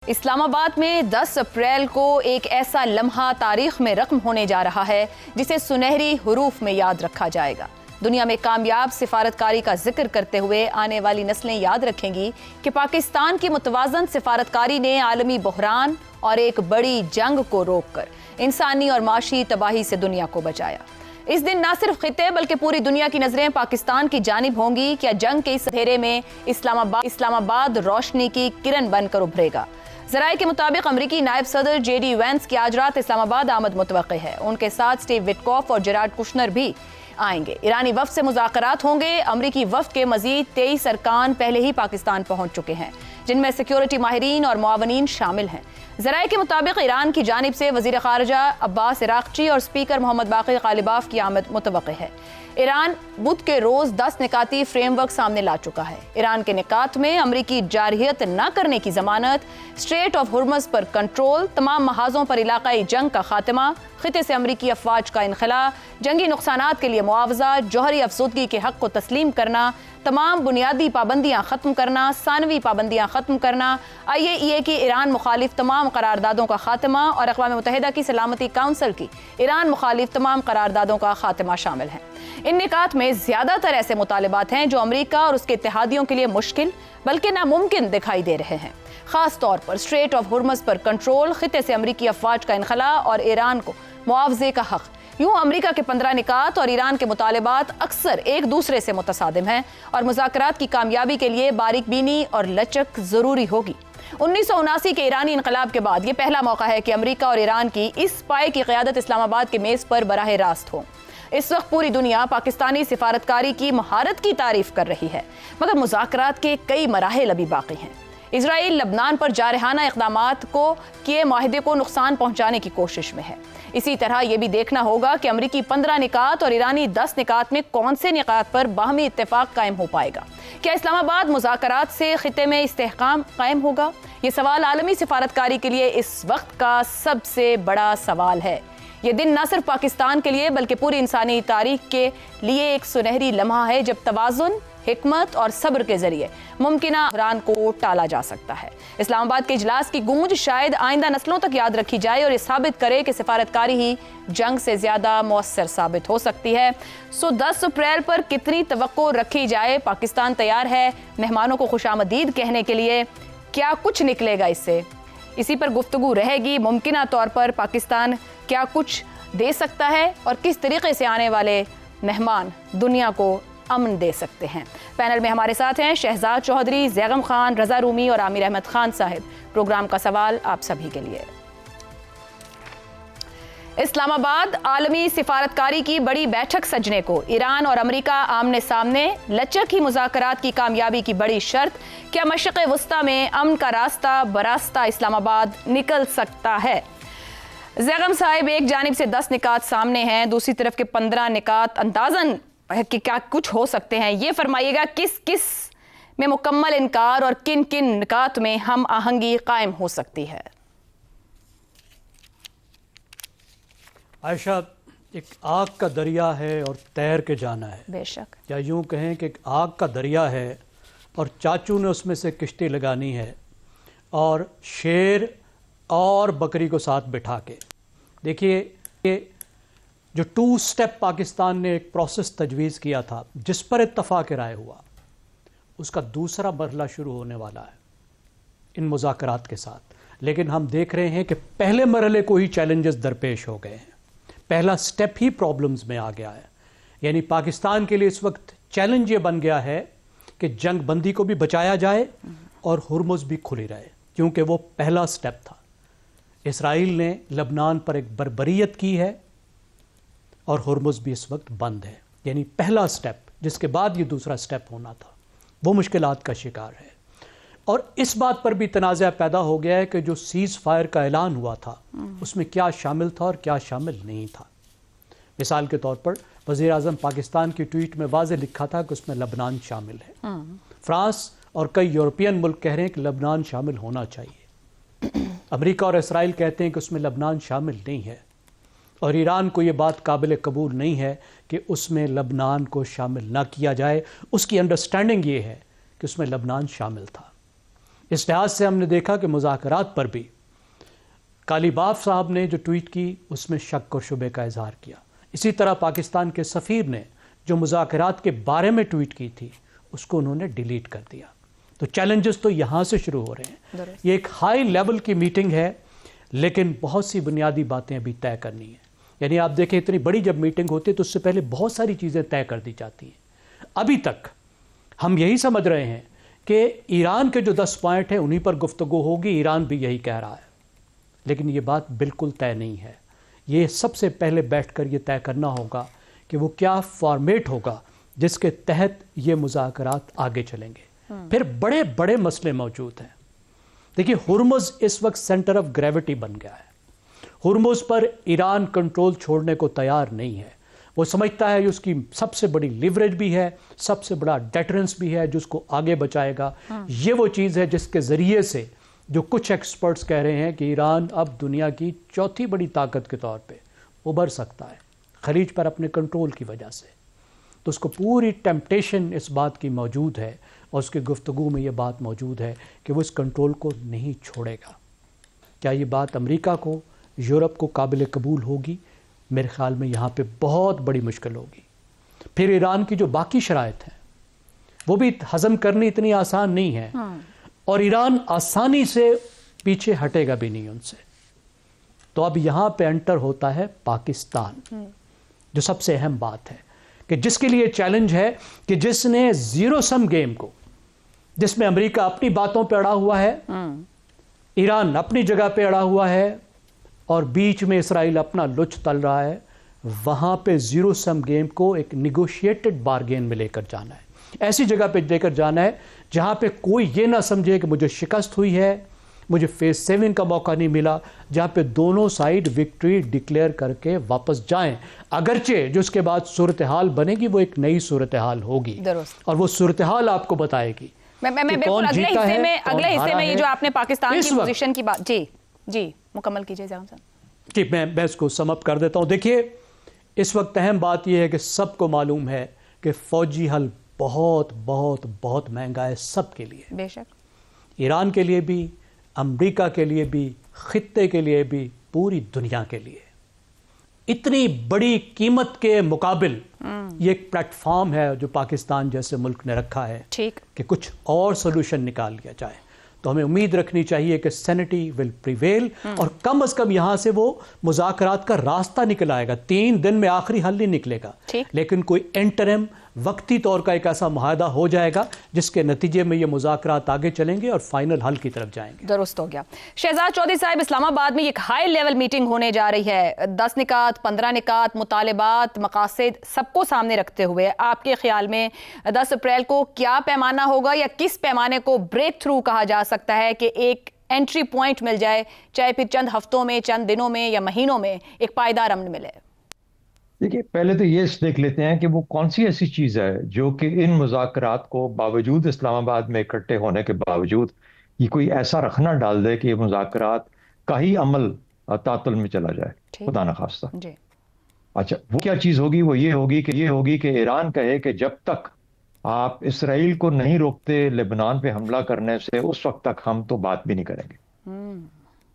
اسلام آباد میں 10 اپریل کو ایک ایسا لمحہ تاریخ میں رقم ہونے جا رہا ہے جسے سنہری حروف میں یاد رکھا جائے گا۔ دنیا میں کامیاب سفارتکاری کا ذکر کرتے ہوئے آنے والی نسلیں یاد رکھیں گی کہ پاکستان کی متوازن سفارتکاری نے عالمی بحران اور ایک بڑی جنگ کو روک کر انسانی اور معاشی تباہی سے دنیا کو بچایا۔ اس دن نہ صرف خطے بلکہ پوری دنیا کی نظریں پاکستان کی جانب ہوں گی۔ کیا جنگ کے اس اندھیرے میں اسلام آباد روشنی کی کرن بن کر ابھرے گا؟ ذرائع کے مطابق امریکی نائب صدر جے ڈی وینس کی آج رات اسلام آباد آمد متوقع ہے۔ ان کے ساتھ سٹیو وٹکوف اور جیرارڈ کشنر بھی آئیں گے۔ ایرانی وفد سے مذاکرات ہوں گے۔ امریکی وفد کے مزید 23 ارکان پہلے ہی پاکستان پہنچ چکے ہیں، جن میں سیکیورٹی ماہرین اور معاونین شامل ہیں۔ ذرائع کے مطابق ایران کی جانب سے وزیر خارجہ عباس عراقچی اور سپیکر محمد باقر غالباف کی آمد متوقع ہے۔ ایران بدھ کے روز 10 نکاتی فریم ورک سامنے لا چکا ہے۔ ایران کے نکات میں امریکی جارحیت نہ کرنے کی ضمانت، اسٹریٹ آف ہرمز پر کنٹرول، تمام محاذوں پر علاقائی جنگ کا خاتمہ، خطے سے امریکی افواج کا انخلاء، جنگی نقصانات کے لیے معاوضہ، جوہری افزودگی کے حق کو تسلیم کرنا، تمام بنیادی پابندیاں ختم کرنا، ثانوی پابندیاں ختم کرنا، IAEA کی ایران مخالف تمام قراردادوں کا خاتمہ اور اقوام متحدہ کی سلامتی کونسل کی ایران مخالف تمام قراردادوں کا خاتمہ شامل ہیں۔ ان نکات میں زیادہ تر ایسے مطالبات ہیں جو امریکہ اور اس کے اتحادیوں کے لیے مشکل بلکہ ناممکن دکھائی دے رہے ہیں، خاص طور پر اسٹریٹ آف ہرمز پر کنٹرول، خطے سے امریکی افواج کا انخلاء اور ایران کو معاوضے کا حق۔ یوں امریکہ کے 15 نکات اور ایران کے مطالبات اکثر ایک دوسرے سے متصادم ہیں اور مذاکرات کی کامیابی کے لیے باریک بینی اور لچک ضروری ہوگی۔ 1979 کے ایرانی انقلاب کے بعد یہ پہلا موقع ہے کہ امریکہ اور ایران کی اس پائے کی قیادت اسلام آباد کے میز پر براہ راست ہو۔ اس وقت پوری دنیا پاکستانی سفارتکاری کی مہارت کی تعریف کر رہی ہے، مگر مذاکرات کے کئی مراحل ابھی باقی ہیں۔ اسرائیل لبنان پر جارحانہ اقدامات کو کیے معاہدے کو نقصان پہنچانے کی کوشش میں ہے۔ اسی طرح یہ بھی دیکھنا ہوگا کہ امریکی 15 نکات اور ایرانی 10 نکات میں کون سے نکات پر باہمی اتفاق قائم ہو پائے گا۔ کیا اسلام آباد مذاکرات سے خطے میں استحکام قائم ہوگا؟ یہ سوال عالمی سفارتکاری کے لیے اس وقت کا سب سے بڑا سوال ہے۔ یہ دن نہ صرف پاکستان کے لیے بلکہ پوری انسانی تاریخ کے لیے ایک سنہری لمحہ ہے جب توازن، حکمت اور صبر کے ذریعے ممکنہ بحران کو ٹالا جا سکتا ہے۔ اسلام آباد کے اجلاس کی گونج شاید آئندہ نسلوں تک یاد رکھی جائے اور یہ ثابت کرے کہ سفارتکاری ہی جنگ سے زیادہ مؤثر ثابت ہو سکتی ہے۔ 10 اپریل پر کتنی توقع رکھی جائے؟ پاکستان تیار ہے مہمانوں کو خوش آمدید کہنے کے لیے؟ کیا کچھ نکلے گا اس سے؟ اسی پر گفتگو رہے گی۔ ممکنہ طور پر پاکستان کیا کچھ دے سکتا ہے اور کس طریقے سے آنے والے مہمان دنیا کو امن دے سکتے ہیں؟ پینل میں ہمارے ساتھ ہیں شہزاد چوہدری، زیغم خان، رضا رومی اور عامر احمد خان صاحب۔ پروگرام کا سوال آپ سبھی کے لیے۔ اسلام آباد عالمی سفارتکاری کی بڑی بیٹھک سجنے کو، ایران اور امریکہ آمنے سامنے، لچک ہی مذاکرات کی کامیابی کی بڑی شرط۔ کیا مشرق وسطیٰ میں امن کا راستہ براستہ اسلام آباد نکل سکتا ہے؟ زیغم صاحب، ایک جانب سے 10 نکات سامنے ہیں، دوسری طرف کے 15 نکات اندازاً کہ کیا کچھ ہو سکتے ہیں، یہ فرمائیے گا کس کس میں مکمل انکار اور کن کن نکات میں ہم آہنگی قائم ہو سکتی ہے؟ عائشہ، ایک آگ کا دریا ہے اور تیر کے جانا ہے۔ بے شک۔ یا یوں کہیں کہ ایک آگ کا دریا ہے اور چاچو نے اس میں سے کشتی لگانی ہے، اور شیر اور بکری کو ساتھ بٹھا کے۔ دیکھیے، یہ جو 2 سٹیپ پاکستان نے ایک پروسیس تجویز کیا تھا جس پر اتفاق رائے ہوا، اس کا دوسرا مرحلہ شروع ہونے والا ہے ان مذاکرات کے ساتھ۔ لیکن ہم دیکھ رہے ہیں کہ پہلے مرحلے کو ہی چیلنجز درپیش ہو گئے ہیں، پہلا سٹیپ ہی پرابلمز میں آ گیا ہے۔ یعنی پاکستان کے لیے اس وقت چیلنج یہ بن گیا ہے کہ جنگ بندی کو بھی بچایا جائے اور ہرمز بھی کھلی رہے، کیونکہ وہ پہلا سٹیپ تھا۔ اسرائیل نے لبنان پر ایک بربریت کی ہے اور ہرمز بھی اس وقت بند ہے۔ یعنی پہلا سٹیپ، جس کے بعد یہ دوسرا سٹیپ ہونا تھا، وہ مشکلات کا شکار ہے۔ اور اس بات پر بھی تنازع پیدا ہو گیا ہے کہ جو سیز فائر کا اعلان ہوا تھا اس میں کیا شامل تھا اور کیا شامل نہیں تھا۔ مثال کے طور پر وزیر اعظم پاکستان کی ٹویٹ میں واضح لکھا تھا کہ اس میں لبنان شامل ہے۔ فرانس اور کئی یورپین ملک کہہ رہے ہیں کہ لبنان شامل ہونا چاہیے۔ امریکہ اور اسرائیل کہتے ہیں کہ اس میں لبنان شامل نہیں ہے، اور ایران کو یہ بات قابل قبول نہیں ہے کہ اس میں لبنان کو شامل نہ کیا جائے۔ اس کی انڈرسٹینڈنگ یہ ہے کہ اس میں لبنان شامل تھا۔ اس لحاظ سے ہم نے دیکھا کہ مذاکرات پر بھی کالیباف صاحب نے جو ٹویٹ کی اس میں شک اور شبے کا اظہار کیا. اسی طرح پاکستان کے سفیر نے جو مذاکرات کے بارے میں ٹویٹ کی تھی اس کو انہوں نے ڈیلیٹ کر دیا. تو چیلنجز تو یہاں سے شروع ہو رہے ہیں. یہ ایک ہائی لیول کی میٹنگ ہے لیکن بہت سی بنیادی باتیں ابھی طے کرنی ہیں. یعنی آپ دیکھیں اتنی بڑی جب میٹنگ ہوتی ہے تو اس سے پہلے بہت ساری چیزیں طے کر دی جاتی ہیں. ابھی تک ہم یہی سمجھ رہے ہیں کہ ایران کے جو 10 پوائنٹ ہیں انہی پر گفتگو ہوگی. ایران بھی یہی کہہ رہا ہے لیکن یہ بات بالکل طے نہیں ہے. یہ سب سے پہلے بیٹھ کر یہ طے کرنا ہوگا کہ وہ کیا فارمیٹ ہوگا جس کے تحت یہ مذاکرات آگے چلیں گے. پھر بڑے بڑے مسئلے موجود ہیں. دیکھیے ہرمز اس وقت سینٹر آف گریوٹی بن گیا ہے. ہرمز پر ایران کنٹرول چھوڑنے کو تیار نہیں ہے. وہ سمجھتا ہے کہ اس کی سب سے بڑی لیوریج بھی ہے, سب سے بڑا ڈیٹرنس بھی ہے جو اس کو آگے بچائے گا. یہ وہ چیز ہے جس کے ذریعے سے جو کچھ ایکسپرٹس کہہ رہے ہیں کہ ایران اب دنیا کی چوتھی بڑی طاقت کے طور پہ ابھر سکتا ہے خلیج پر اپنے کنٹرول کی وجہ سے. تو اس کو پوری ٹیمپٹیشن اس بات کی موجود ہے اور اس کی گفتگو میں یہ بات موجود ہے کہ وہ اس کنٹرول کو نہیں چھوڑے گا. کیا یہ بات امریکہ کو, یورپ کو قابل قبول ہوگی؟ میرے خیال میں یہاں پہ بہت بڑی مشکل ہوگی. پھر ایران کی جو باقی شرائط ہیں وہ بھی ہضم کرنی اتنی آسان نہیں ہے اور ایران آسانی سے پیچھے ہٹے گا بھی نہیں ان سے. تو اب یہاں پہ انٹر ہوتا ہے پاکستان, جو سب سے اہم بات ہے کہ جس کے لیے چیلنج ہے کہ جس نے زیرو سم گیم کو, جس میں امریکہ اپنی باتوں پہ اڑا ہوا ہے, ایران اپنی جگہ پہ اڑا ہوا ہے اور بیچ میں اسرائیل اپنا لچ تل رہا ہے, وہاں پہ زیرو سم گیم کو ایک نیگوشیٹڈ بارگین میں لے کر جانا ہے. ایسی جگہ پہ لے کر جانا ہے جہاں پہ کوئی یہ نہ سمجھے کہ مجھے شکست ہوئی ہے, مجھے فیس 7 کا موقع نہیں ملا, جہاں پہ دونوں سائیڈ وکٹری ڈکلیئر کر کے واپس جائیں. اگرچہ جو اس کے بعد صورتحال بنے گی وہ ایک نئی صورتحال ہوگی اور وہ صورتحال آپ کو بتائے گی. میں بالکل اگلے حصے میں یہ جو آپ نے پاکستان کی پوزیشن کی بات, جی مکمل کیجئے زیادہ صاحب. جی میں اس کو سم اپ کر دیتا ہوں. دیکھیے اس وقت اہم بات یہ ہے کہ سب کو معلوم ہے کہ فوجی حل بہت بہت بہت مہنگا ہے سب کے لیے, بے شک ایران کے لیے بھی, امریکہ کے لیے بھی, خطے کے لیے بھی, پوری دنیا کے لیے. اتنی بڑی قیمت کے مقابل یہ ایک پلیٹ فارم ہے جو پاکستان جیسے ملک نے رکھا ہے کہ کچھ اور سولوشن نکال لیا جائے. تو ہمیں امید رکھنی چاہیے کہ سینٹی ول پریویل اور کم از کم یہاں سے وہ مذاکرات کا راستہ نکل آئے گا. 3 دن میں آخری حل نہیں نکلے گا لیکن کوئی انٹرم وقتی طور کا ایک ایسا معاہدہ ہو جائے گا جس کے نتیجے میں یہ مذاکرات آگے چلیں گے اور فائنل حل کی طرف جائیں گے. درست ہو گیا. شہزاد چودھری صاحب, اسلام آباد میں ایک ہائی لیول میٹنگ ہونے جا رہی ہے. 10 نکات, 15 نکات, مطالبات, مقاصد سب کو سامنے رکھتے ہوئے آپ کے خیال میں 10 اپریل کو کیا پیمانہ ہوگا یا کس پیمانے کو بریک تھرو کہا جا سکتا ہے کہ ایک انٹری پوائنٹ مل جائے, چاہے پھر چند ہفتوں میں, چند دنوں میں یا مہینوں میں ایک پائیدار امن ملے؟ دیکھیے پہلے تو یہ دیکھ لیتے ہیں کہ وہ کون سی ایسی چیز ہے جو کہ ان مذاکرات کو باوجود اسلام آباد میں اکٹھے ہونے کے باوجود یہ کوئی ایسا رکھنا ڈال دے کہ یہ مذاکرات کا ہی عمل تعطل میں چلا جائے, خدا نخواستہ. اچھا وہ کیا چیز ہوگی؟ وہ یہ ہوگی کہ ایران کہے کہ جب تک آپ اسرائیل کو نہیں روکتے لبنان پہ حملہ کرنے سے اس وقت تک ہم تو بات بھی نہیں کریں گے.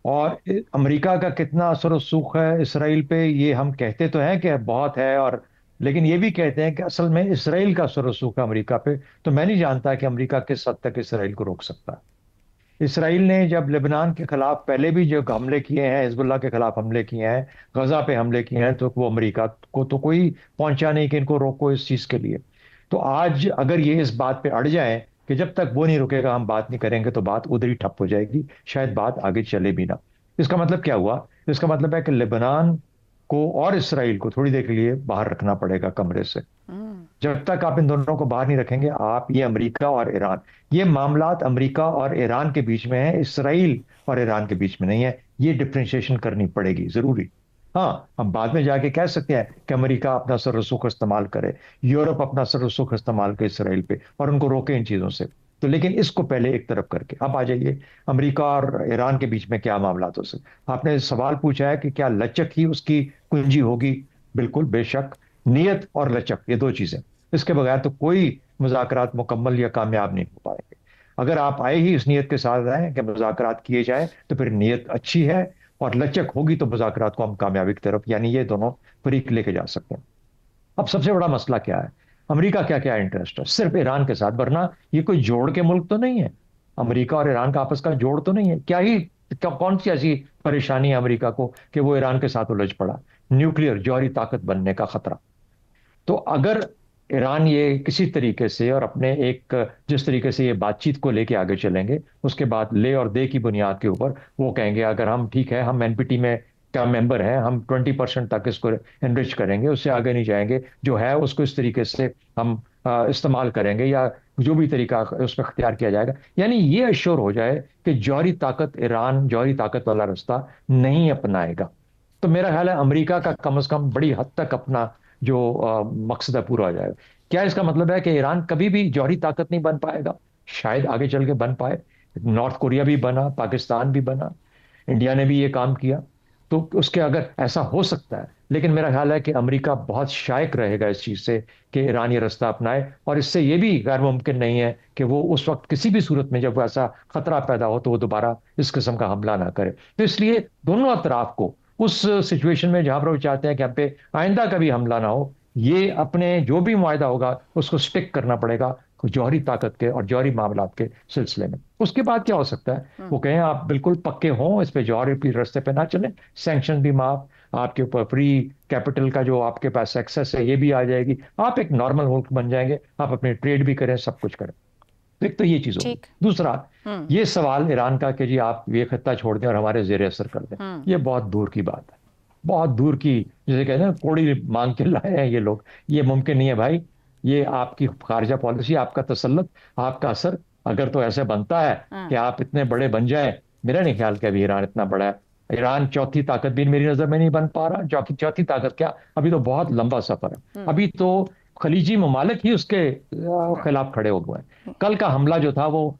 اور امریکہ کا کتنا اثر و رسوخ ہے اسرائیل پہ یہ ہم کہتے تو ہیں کہ بہت ہے, اور لیکن یہ بھی کہتے ہیں کہ اصل میں اسرائیل کا اثر و رسوخ ہے امریکہ پہ. تو میں نہیں جانتا کہ امریکہ کس حد تک اسرائیل کو روک سکتا ہے. اسرائیل نے جب لبنان کے خلاف پہلے بھی جو حملے کیے ہیں, حزب اللہ کے خلاف حملے کیے ہیں, غزہ پہ حملے کیے ہیں, تو وہ امریکہ کو تو کوئی پہنچا نہیں کہ ان کو روکو اس چیز کے لیے. تو آج اگر یہ اس بات پہ اڑ جائیں کہ جب تک وہ نہیں رکے گا ہم بات نہیں کریں گے, تو بات ادھر ہی ٹھپ ہو جائے گی, شاید بات آگے چلے بھی نہ. اس کا مطلب کیا ہوا؟ اس کا مطلب ہے کہ لبنان کو اور اسرائیل کو تھوڑی دیر کے لیے باہر رکھنا پڑے گا کمرے سے. جب تک آپ ان دونوں کو باہر نہیں رکھیں گے, آپ یہ امریکہ اور ایران, یہ معاملات امریکہ اور ایران کے بیچ میں ہیں, اسرائیل اور ایران کے بیچ میں نہیں ہے. یہ ڈفرینشیشن کرنی پڑے گی ضروری. ہاں ہم بعد میں جا کے کہہ سکتے ہیں کہ امریکہ اپنا اثر و رسوخ استعمال کرے, یورپ اپنا اثر و رسوخ استعمال کرے اسرائیل پہ اور ان کو روکے ان چیزوں سے. تو لیکن اس کو پہلے ایک طرف کر کے اب آ جائیے امریکہ اور ایران کے بیچ میں کیا معاملات ہو سکتے. آپ نے سوال پوچھا ہے کہ کیا لچک ہی اس کی کنجی ہوگی؟ بالکل بے شک, نیت اور لچک یہ 2 چیزیں, اس کے بغیر تو کوئی مذاکرات مکمل یا کامیاب نہیں ہو پائیں گے. اگر آپ آئے ہی اس نیت کے ساتھ آئیں کہ مذاکرات کیے جائیں تو پھر نیت اچھی ہے اور لچک ہوگی تو مذاکرات کو ہم کامیابی کی طرف یعنی یہ دونوں فریق لے کے جا سکتے ہیں. اب سب سے بڑا مسئلہ کیا ہے؟ امریکہ کیا کیا انٹرسٹ ہے؟ صرف ایران کے ساتھ، ورنہ یہ کوئی جوڑ کے ملک تو نہیں ہے. امریکہ اور ایران کا آپس کا جوڑ تو نہیں ہے. کیا ہی کون سی ایسی پریشانی ہے امریکہ کو کہ وہ ایران کے ساتھ الجھ پڑا؟ نیوکلیئر جوہری طاقت بننے کا خطرہ. تو اگر ایران یہ کسی طریقے سے اور اپنے ایک جس طریقے سے یہ بات چیت کو لے کے آگے چلیں گے، اس کے بعد لے اور دے کی بنیاد کے اوپر وہ کہیں گے اگر ہم ٹھیک ہے، ہم NPT میں کا ممبر ہیں، ہم 20% تک اس کو انرچ کریں گے، اس سے آگے نہیں جائیں گے، جو ہے اس کو اس طریقے سے ہم استعمال کریں گے یا جو بھی طریقہ اس میں اختیار کیا جائے گا. یعنی یہ اشور ہو جائے کہ جوہری طاقت ایران جوہری طاقت والا رستہ نہیں اپنائے گا، تو میرا خیال ہے امریکہ کا کم از کم بڑی حد تک اپنا جو مقصد ہے پورا ہو جائے گا. کیا اس کا مطلب ہے کہ ایران کبھی بھی جوہری طاقت نہیں بن پائے گا؟ شاید آگے چل کے بن پائے. نارتھ کوریا بھی بنا، پاکستان بھی بنا، انڈیا نے بھی یہ کام کیا، تو اس کے اگر ایسا ہو سکتا ہے. لیکن میرا خیال ہے کہ امریکہ بہت شائق رہے گا اس چیز سے کہ ایران یہ رستہ اپنائے، اور اس سے یہ بھی غیر ممکن نہیں ہے کہ وہ اس وقت کسی بھی صورت میں جب ایسا خطرہ پیدا ہو تو وہ دوبارہ اس قسم کا حملہ نہ کرے. تو اس لیے دونوں اطراف کو اس سچویشن میں جہاں پر وہ چاہتے ہیں کہ ہم پہ آئندہ کبھی حملہ نہ ہو، یہ اپنے جو بھی معاہدہ ہوگا اس کو سٹک کرنا پڑے گا جوہری طاقت کے اور جوہری معاملات کے سلسلے میں. اس کے بعد کیا ہو سکتا ہے؟ وہ کہیں آپ بالکل پکے ہوں اس پہ، جوہری رستے پہ نہ چلیں، سینکشن بھی معاف، آپ کے اوپر فری کیپٹل کا جو آپ کے پاس ایکسیس ہے یہ بھی آ جائے گی، آپ ایک نارمل ملک بن جائیں گے، آپ اپنے ٹریڈ بھی کریں، سب کچھ کریں. ایک تو یہ چیز ہوگی. دوسرا یہ سوال ایران کا کہ جی آپ یہ خطہ چھوڑ دیں اور ہمارے زیر اثر کر دیں، یہ بہت دور کی بات ہے، بہت دور کی، جسے کہتے ہیں کوڑی مانگ کے لائے ہیں یہ لوگ. یہ ممکن نہیں ہے بھائی. یہ آپ کی خارجہ پالیسی، آپ کا تسلط، آپ کا اثر اگر تو ایسے بنتا ہے کہ آپ اتنے بڑے بن جائیں. میرا نہیں خیال کہ ابھی ایران اتنا بڑا ہے. ایران چوتھی طاقت بھی میری نظر میں نہیں بن پا رہا. چوتھی طاقت کیا، ابھی تو بہت لمبا سفر ہے. ابھی تو خلیجی ممالک ہی اس کے خلاف کھڑے ہو گئے ہیں. کل کا حملہ جو تھا وہ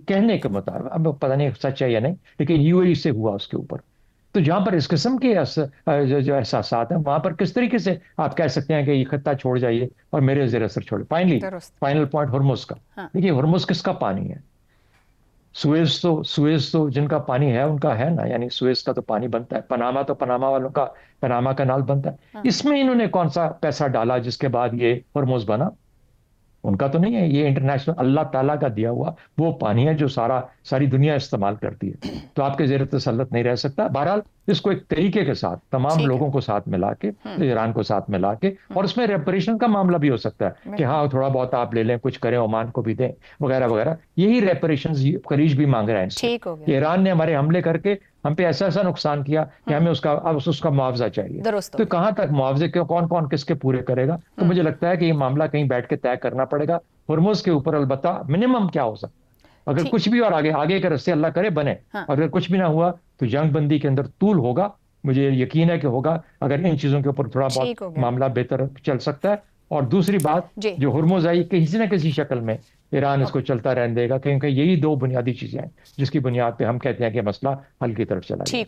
کہنے کے مطابق، اب پتہ نہیں سچ ہے یا نہیں، لیکن UAE سے ہوا اس کے اوپر. تو جہاں پر اس قسم کے جو احساسات ہیں وہاں پر کس طریقے سے آپ کہہ سکتے ہیں کہ یہ خطہ چھوڑ جائیے اور میرے زیر اثر چھوڑے. فائنل پوائنٹ ہرمز کا. دیکھیے ہرمز کس کا پانی ہے؟ سویز تو جن کا پانی ہے ان کا ہے نا، یعنی سویز کا تو پانی بنتا ہے. پناما تو پناما والوں کا پناما کینال بنتا ہے. اس میں انہوں نے کون سا پیسہ ڈالا جس کے بعد یہ ہرمز بنا؟ ان کا تو نہیں ہے. یہ انٹرنیشنل اللہ تعالیٰ کا دیا ہوا وہ پانی ہے جو ساری دنیا استعمال کرتی ہے. تو آپ کے زیر تسلط نہیں رہ سکتا. بہرحال اس کو ایک طریقے کے ساتھ تمام لوگوں کو ساتھ ملا کے، ایران کو ساتھ ملا کے، اور اس میں ریپریشن کا معاملہ بھی ہو سکتا ہے کہ ہاں تھوڑا بہت آپ لے لیں، کچھ کریں، عمان کو بھی دیں وغیرہ وغیرہ. یہی ریپریشنز خلیج بھی مانگ رہے ہیں. ایران نے ہمارے حملے کر کے ہم پہ ایسا نقصان کیا کہ ہمیں اس کا معاوضہ چاہیے. تو کہاں تک معاوضے کے کون کون کس کے پورے کرے گا؟ تو مجھے لگتا ہے کہ یہ معاملہ کہیں بیٹھ کے طے کرنا پڑے گا. ہرمز کے اوپر البتہ منیمم کیا ہو سکتا، اگر کچھ بھی اور آگے کے رستے اللہ کرے بنے، اگر کچھ بھی نہ ہوا تو جنگ بندی کے اندر طول ہوگا. مجھے یقین ہے کہ ہوگا اگر ان چیزوں کے اوپر تھوڑا بہت معاملہ بہتر چل سکتا ہے. اور دوسری بات جو ہرمز آئی کسی نہ کسی شکل میں ایران اس کو چلتا رہنے دے گا، کیونکہ یہی دو بنیادی چیزیں ہیں جس کی بنیاد پہ ہم کہتے ہیں کہ مسئلہ حل کی طرف چلا جائے.